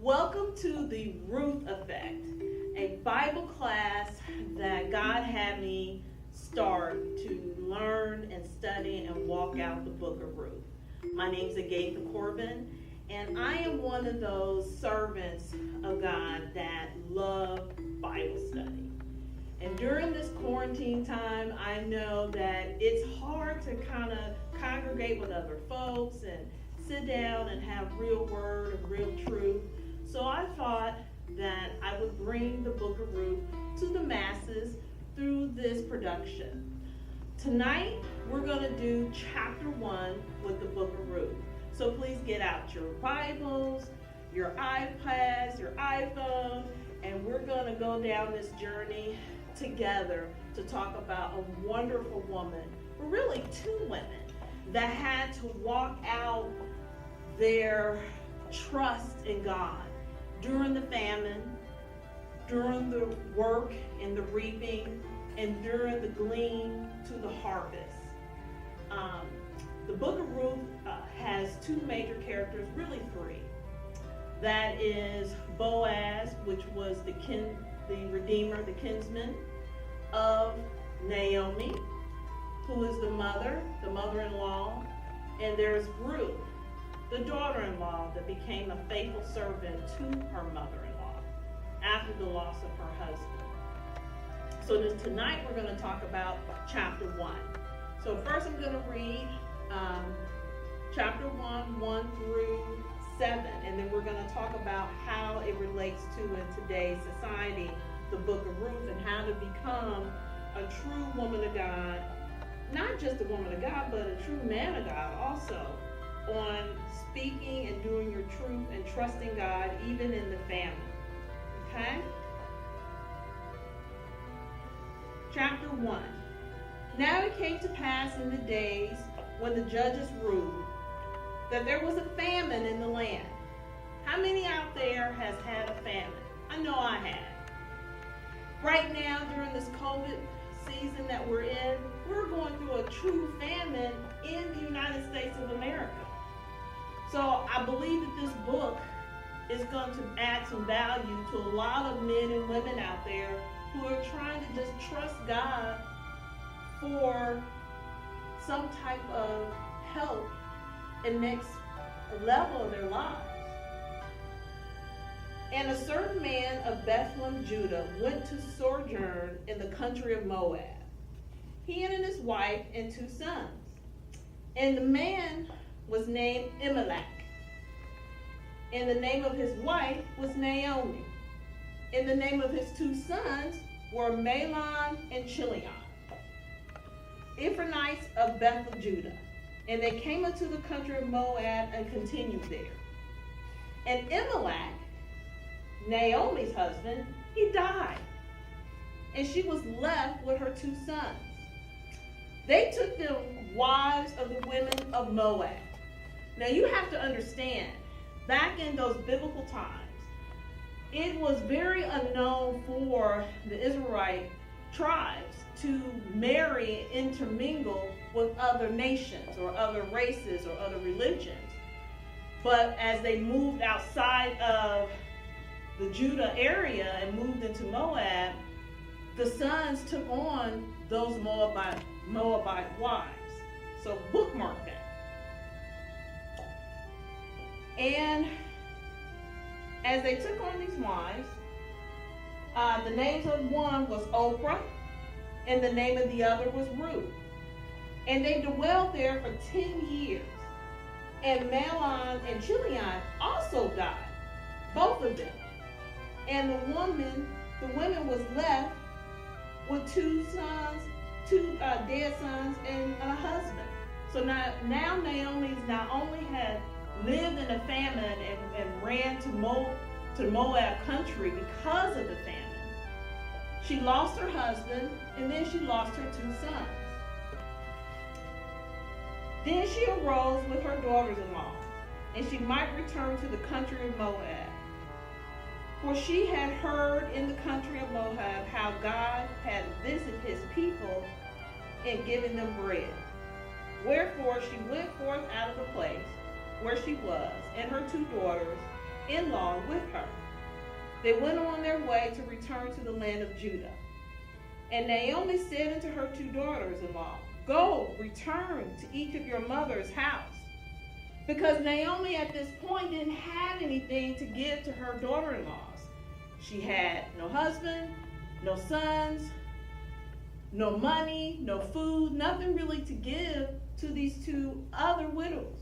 Welcome to the Ruth Effect, a Bible class that God had me start to learn and study and walk out the Book of Ruth. My name is Agatha Corbin, and I am one of those servants of God that love Bible study. And during this quarantine time, I know that it's hard to kind of congregate with other folks and sit down and have real word and real truth. So I thought that I would bring the Book of Ruth to the masses through this production. Tonight, we're going to do chapter 1 with the Book of Ruth. So please get out your Bibles, your iPads, your iPhone, and we're going to go down this journey together to talk about a wonderful woman, or really two women, that had to walk out their trust in God during the famine, during the work and the reaping, and during the glean to the harvest. The Book of Ruth has two major characters, really three. That is Boaz, which was the redeemer, the kinsman of Naomi, who is the mother-in-law, and there's Ruth, the daughter-in-law that became a faithful servant to her mother-in-law after the loss of her husband. So tonight we're going to talk about chapter 1. So first I'm going to read chapter 1 through 7, and then we're going to talk about how it relates to in today's society, the Book of Ruth, and how to become a true woman of God, not just a woman of God, but a true man of God also, on speaking and doing your truth and trusting God even in the famine. Okay? Chapter 1. Now it came to pass in the days when the judges ruled that there was a famine in the land. How many out there has had a famine? I know I have. Right now, during this COVID season that we're in, we're going through a true famine in the United States of America. So I believe that this book is going to add some value to a lot of men and women out there who are trying to just trust God for some type of help in next level of their lives. And a certain man of Bethlehem, Judah, went to sojourn in the country of Moab, he and his wife and 2 sons. And the man was named Elimelech, and the name of his wife was Naomi, and the name of his 2 sons were Mahlon and Chilion, Ephraimites of Bethlehem, Judah. And they came into the country of Moab and continued there. And Elimelech, Naomi's husband, he died, and she was left with her 2 sons. They took them wives of the women of Moab. Now you have to understand, back in those biblical times, it was very unknown for the Israelite tribes to marry, intermingle with other nations or other races or other religions. But as they moved outside of the Judah area and moved into Moab, the sons took on those Moabite wives. So bookmark that. And as they took on these wives, the names of one was Oprah, and the name of the other was Ruth. And they dwelled there for 10 years. And Mahlon and Chilion also died, both of them. And the women was left with 2 sons, 2 dead sons, and a husband. So now Naomi's not only had lived in a famine and ran to Moab country because of the famine, she lost her husband, and then she lost her 2 sons. Then she arose with her daughters-in-law, and she might return to the country of Moab. For she had heard in the country of Moab how God had visited his people and given them bread. Wherefore she went forth out of the place where she was, and her 2 daughters, in-law with her. They went on their way to return to the land of Judah. And Naomi said unto her 2 daughters-in-law, Go, return to each of your mother's house. Because Naomi at this point didn't have anything to give to her daughter-in-laws. She had no husband, no sons, no money, no food, nothing really to give to these 2 other widows.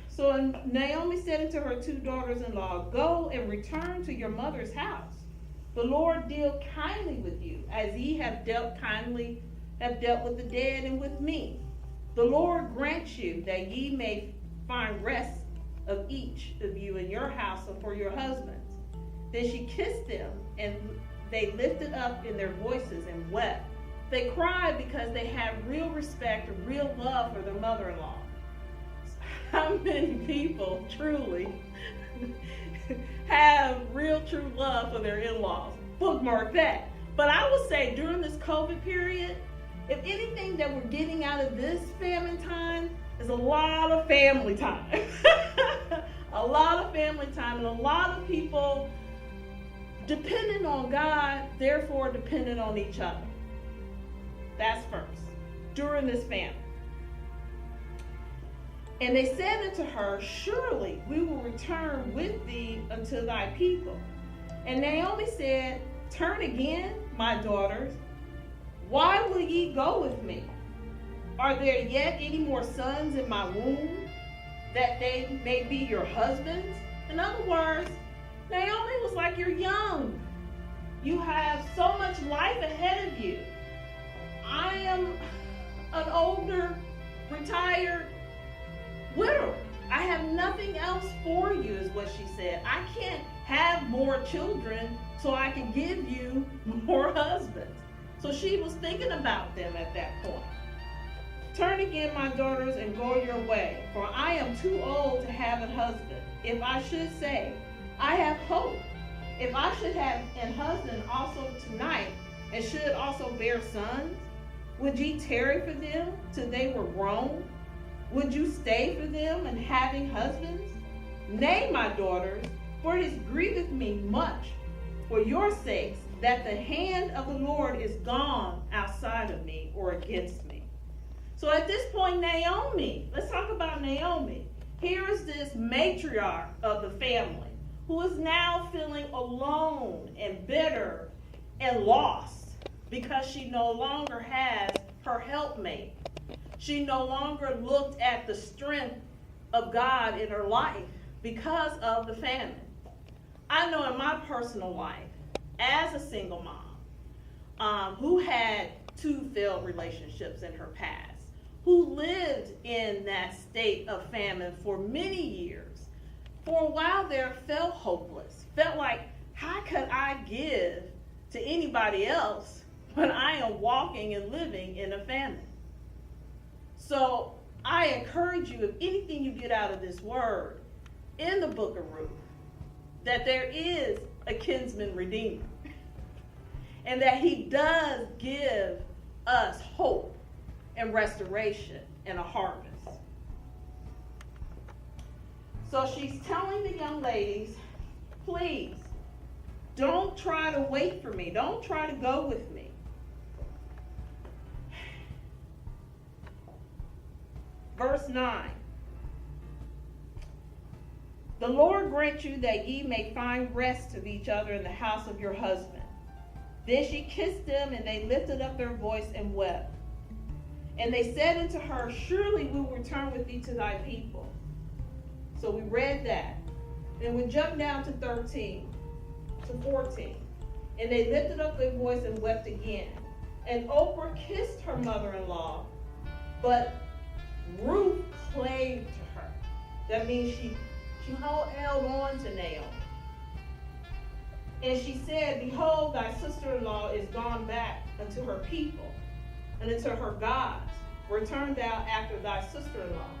So Naomi said unto her 2 daughters-in-law, Go and return to your mother's house. The Lord deal kindly with you, as ye have dealt with the dead and with me. The Lord grant you that ye may find rest of each of you in your house and for your husbands. Then she kissed them, and they lifted up in their voices and wept. They cried because they had real respect and real love for their mother-in-law. How many people truly have real true love for their in-laws? Bookmark that. But I would say during this COVID period, if anything that we're getting out of this famine time is a lot of family time. A lot of family time, and a lot of people dependent on God, therefore dependent on each other. That's first, during this famine. And they said unto her, Surely we will return with thee unto thy people. And Naomi said, Turn again, my daughters. Why will ye go with me? Are there yet any more sons in my womb, that they may be your husbands? In other words, Naomi was like, You're young. You have so much life ahead of you. I am an older, retired widower. I have nothing else for you, is what she said. I can't have more children so I can give you more husbands. So she was thinking about them at that point. Turn again, my daughters, and go your way, for I am too old to have a husband. If I should say, I have hope. If I should have an husband also tonight, and should also bear sons, would ye tarry for them till they were grown? Would you stay for them and having husbands? Nay, my daughters, for it is grieveth me much for your sakes that the hand of the Lord is gone outside of me or against me. So at this point, Naomi, let's talk about Naomi. Here is this matriarch of the family who is now feeling alone and bitter and lost because she no longer has her helpmate. She no longer looked at the strength of God in her life because of the famine. I know in my personal life, as a single mom, who had 2 failed relationships in her past, who lived in that state of famine for many years, for a while there felt hopeless, felt like, how could I give to anybody else when I am walking and living in a famine? So I encourage you, if anything you get out of this word in the book of Ruth, that there is a kinsman redeemer, and that he does give us hope and restoration and a harvest. So she's telling the young ladies, please, don't try to wait for me. Don't try to go with me. Verse 9. The Lord grant you that ye may find rest of each other in the house of your husband. Then she kissed them, and they lifted up their voice and wept. And they said unto her, Surely we will return with thee to thy people. So we read that. And we jump down to 13 to 14. And they lifted up their voice and wept again. And Oprah kissed her mother-in-law, but Ruth clave to her. That means she held on to Naomi. And she said, Behold, thy sister-in-law is gone back unto her people and unto her gods. Return thou after thy sister-in-law.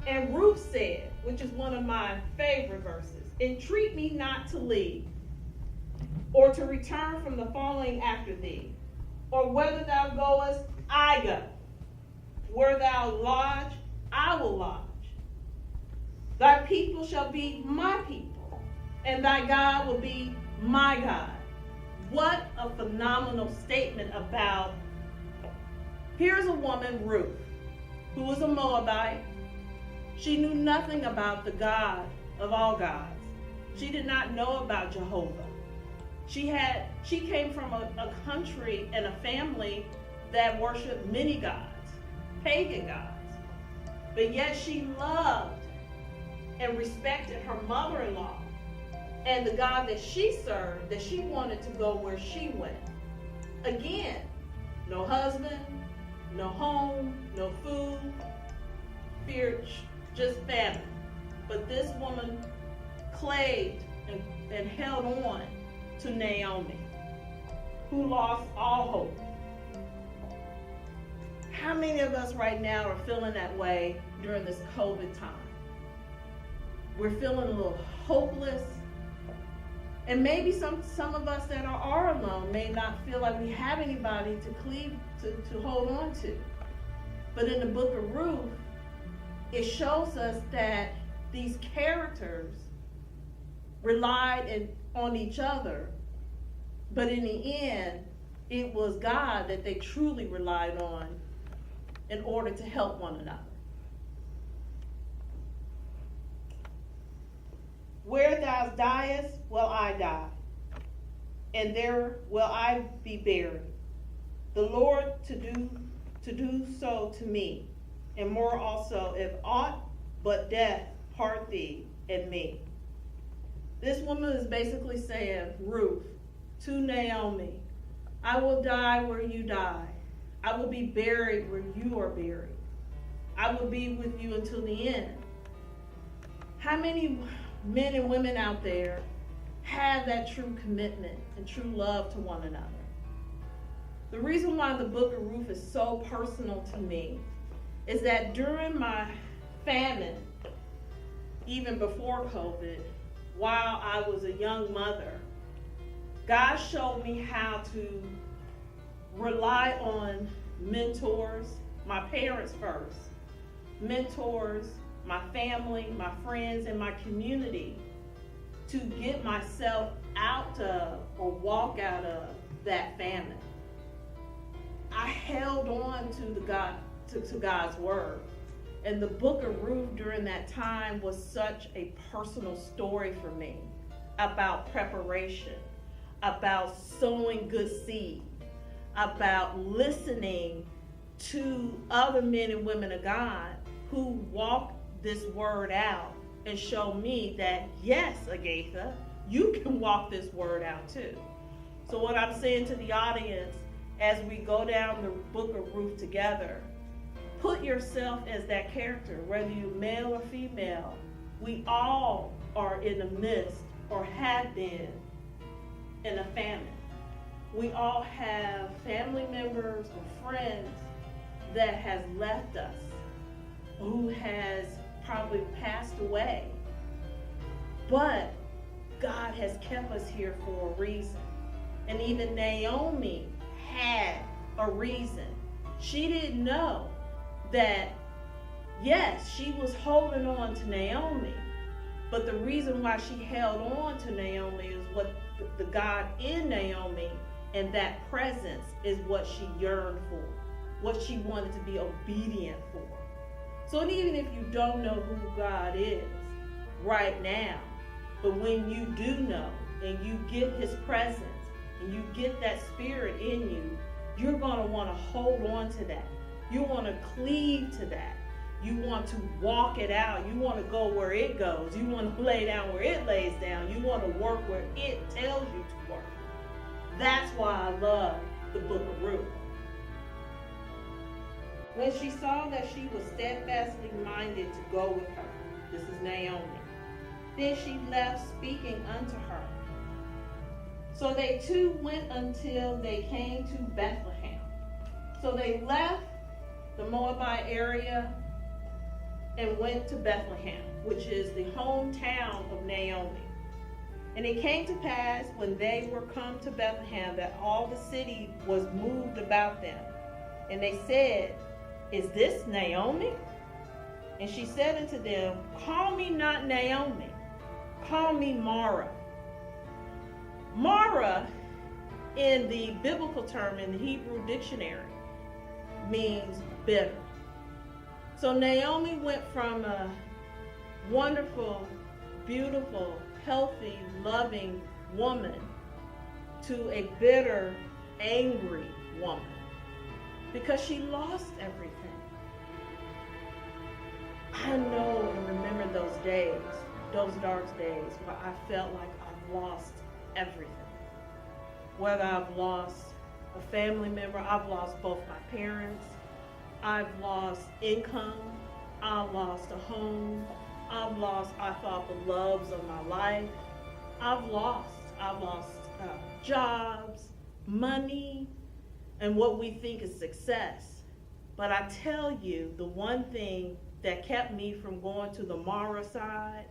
And Ruth said, which is one of my favorite verses, Entreat me not to leave, or to return from the following after thee, or whether thou goest, I go. Where thou lodge, I will lodge. Thy people shall be my people, and thy God will be my God. What a phenomenal statement about, here's a woman, Ruth, who was a Moabite. She knew nothing about the God of all gods. She did not know about Jehovah. She came from a country and a family that worshiped many gods, pagan gods. But yet she loved and respected her mother-in-law and the God that she served, that she wanted to go where she went. Again, no husband, no home, no food, fear, just famine. But this woman clave and held on to Naomi, who lost all hope. How many of us right now are feeling that way during this COVID time? We're feeling a little hopeless. And maybe some of us that are alone may not feel like we have anybody to cleave to hold on to. But in the book of Ruth, it shows us that these characters relied on each other, but in the end, it was God that they truly relied on in order to help one another. Where thou diest, will I die, and there will I be buried. The Lord to do so to me, and more also, if aught but death part thee and me. This woman is basically saying, Ruth, to Naomi, I will die where you die. I will be buried where you are buried. I will be with you until the end. How many men and women out there have that true commitment and true love to one another? The reason why the book of Ruth is so personal to me is that during my famine, even before COVID, while I was a young mother, God showed me how to rely on mentors, my parents first, mentors, my family, my friends, and my community to get myself out of or walk out of that famine. I held on to God's word. And the book of Ruth during that time was such a personal story for me about preparation, about sowing good seed, about listening to other men and women of God who walked this word out and show me that, yes, Agatha, you can walk this word out too. So what I'm saying to the audience, as we go down the book of Ruth together, put yourself as that character, whether you're male or female. We all are in the midst or have been in a famine. We all have family members or friends that has left us, who has probably passed away. But God has kept us here for a reason. And even Naomi had a reason. She didn't know that, yes, she was holding on to Naomi, but the reason why she held on to Naomi is what the God in Naomi and that presence is what she yearned for, what she wanted to be obedient for. So even if you don't know who God is right now, but when you do know and you get his presence and you get that spirit in you, you're going to want to hold on to that. You want to cleave to that. You want to walk it out. You want to go where it goes. You want to lay down where it lays down. You want to work where it tells you to work. That's why I love the book of Ruth. When she saw that she was steadfastly minded to go with her, this is Naomi, then she left speaking unto her. So they two went until they came to Bethlehem. So they left the Moabite area and went to Bethlehem, which is the hometown of Naomi. And it came to pass when they were come to Bethlehem that all the city was moved about them. And they said, Is this Naomi? And she said unto them, call me not Naomi, call me Mara. Mara, in the biblical term, in the Hebrew dictionary, means bitter. So Naomi went from a wonderful, beautiful, healthy, loving woman to a bitter, angry woman because she lost everything. I know and remember those days, those dark days where I felt like I've lost everything. Whether I've lost a family member, I've lost both my parents, I've lost income, I've lost a home, I've lost, I thought, the loves of my life. I've lost jobs, money, and what we think is success. But I tell you, the one thing that kept me from going to the Mara side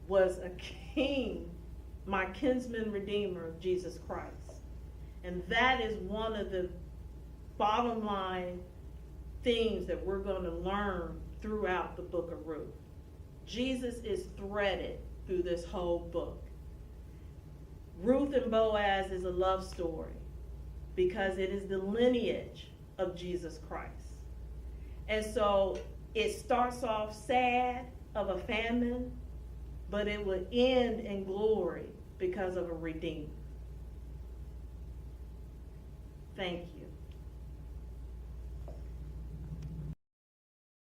was a king, my kinsman redeemer, Jesus Christ. And that is one of the bottom line things that we're going to learn throughout the book of Ruth. Jesus is threaded through this whole book. Ruth and Boaz is a love story because it is the lineage of Jesus Christ. And so it starts off sad of a famine, but it will end in glory because of a redeemer. Thank you.